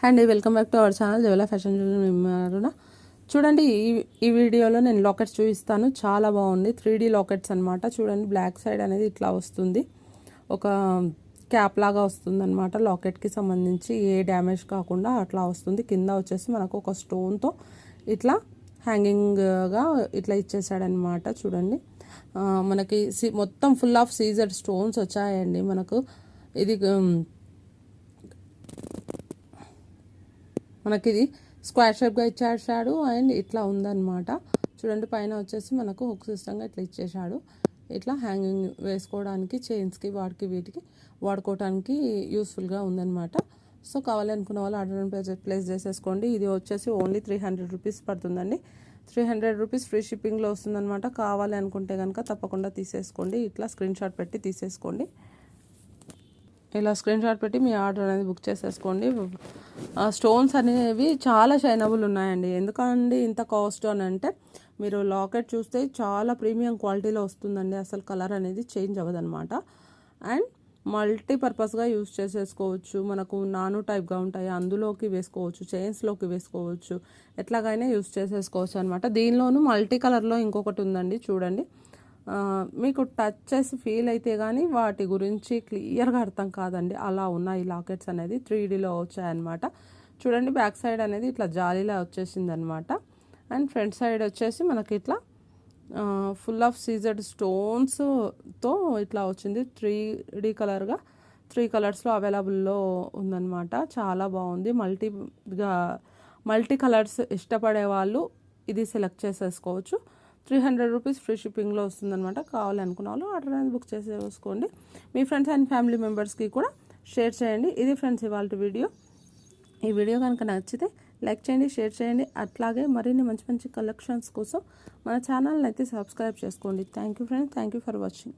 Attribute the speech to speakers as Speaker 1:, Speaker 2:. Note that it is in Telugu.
Speaker 1: And welcome back to our channel Jawala fashion jewellery. చూడండి, ఈ వీడియోలో నేను లాకెట్స్ చూపిస్తాను. చాలా బాగుంది. 3D లాకెట్స్ అనమాట. చూడండి, బ్లాక్ సైడ్ అనేది ఇట్లా వస్తుంది, ఒక క్యాప్ లాగా వస్తుంది అనమాట. లాకెట్కి సంబంధించి ఏ డ్యామేజ్ కాకుండా అట్లా వస్తుంది. కింద వచ్చేసి మనకు ఒక స్టోన్తో ఇట్లా హ్యాంగింగ్గా ఇట్లా ఇచ్చేసాడనమాట. చూడండి, మనకి మొత్తం ఫుల్ ఆఫ్ సీజర్ స్టోన్స్ వచ్చాయండి. మనకు ఇది మనకి స్క్వేర్ షేప్గా ఇచ్చేసాడు అండ్ ఇట్లా ఉందన్నమాట. చూడండి, పైన వచ్చేసి మనకు హుక్ సిస్టంగా ఇట్లా ఇచ్చేసాడు. ఇట్లా హ్యాంగింగ్ వేసుకోవడానికి, చైన్స్కి వాటికి వీటికి వాడుకోవడానికి యూస్ఫుల్గా ఉందన్నమాట. సో కావాలనుకున్న వాళ్ళు ఆర్డర్ ప్లేస్ చేసేసుకోండి. ఇది వచ్చేసి ఓన్లీ 300 రూపీస్ పడుతుందండి. 300 రూపీస్ ఫ్రీ షిప్పింగ్లో వస్తుందన్నమాట. కావాలి అనుకుంటే కనుక తప్పకుండా తీసేసుకోండి. ఇట్లా స్క్రీన్ షాట్ పెట్టి తీసేసుకోండి. ఇలా స్క్రీన్ షాట్ పెట్టి మీ ఆర్డర్ అనేది బుక్ చేసేసుకోండి. స్టోన్స్ అనేవి చాలా షైనబుల్ ఉన్నాయండి. ఎందుకండి ఇంత కాస్ట్ అని అంటే, మీరు లాకెట్ చూస్తే చాలా ప్రీమియం క్వాలిటీలో వస్తుందండి. అసలు కలర్ అనేది చేంజ్ అవ్వదన్నమాట. అండ్ మల్టీపర్పస్గా యూస్ చేసేసుకోవచ్చు. మనకు నాను టైప్గా ఉంటాయి, అందులోకి వేసుకోవచ్చు, చైన్స్లోకి వేసుకోవచ్చు, ఎట్లాగైనా యూస్ చేసేసుకోవచ్చు అనమాట. దీనిలోనూ మల్టీ కలర్లో ఇంకొకటి ఉందండి. చూడండి, మీకు టచ్ చేసి ఫీల్ అయితే కానీ వాటి గురించి క్లియర్గా అర్థం కాదండి. అలా ఉన్నాయి లాకెట్స్ అనేది. 3Dలో వచ్చాయన్నమాట. చూడండి, బ్యాక్ సైడ్ అనేది ఇట్లా జాలీలా వచ్చేసింది అనమాట. అండ్ ఫ్రంట్ సైడ్ వచ్చేసి మనకి ఇట్లా ఫుల్ ఆఫ్ సీజర్డ్ స్టోన్స్తో ఇట్లా వచ్చింది. 3D కలర్గా 3 కలర్స్లో అవైలబుల్లో ఉందన్నమాట. చాలా బాగుంది. మల్టీ కలర్స్ ఇష్టపడే వాళ్ళు ఇది సెలెక్ట్ చేసేసుకోవచ్చు. 300 రూపీస్ ఫ్రీ షిప్పింగ్లో వస్తుందన్నమాట. కావాలనుకున్న వాళ్ళు ఆర్డర్ అనేది బుక్ చేసేసుకోండి. మీ ఫ్రెండ్స్ అండ్ ఫ్యామిలీ మెంబర్స్కి కూడా షేర్ చేయండి. ఇది ఫ్రెండ్స్ ఇవాళ వీడియో. ఈ వీడియో కనుక నచ్చితే లైక్ చేయండి, షేర్ చేయండి. అట్లాగే మరిన్ని మంచి మంచి కలెక్షన్స్ కోసం మన ఛానల్ని అయితే సబ్స్క్రైబ్ చేసుకోండి. Thank you friends. Thank you for watching.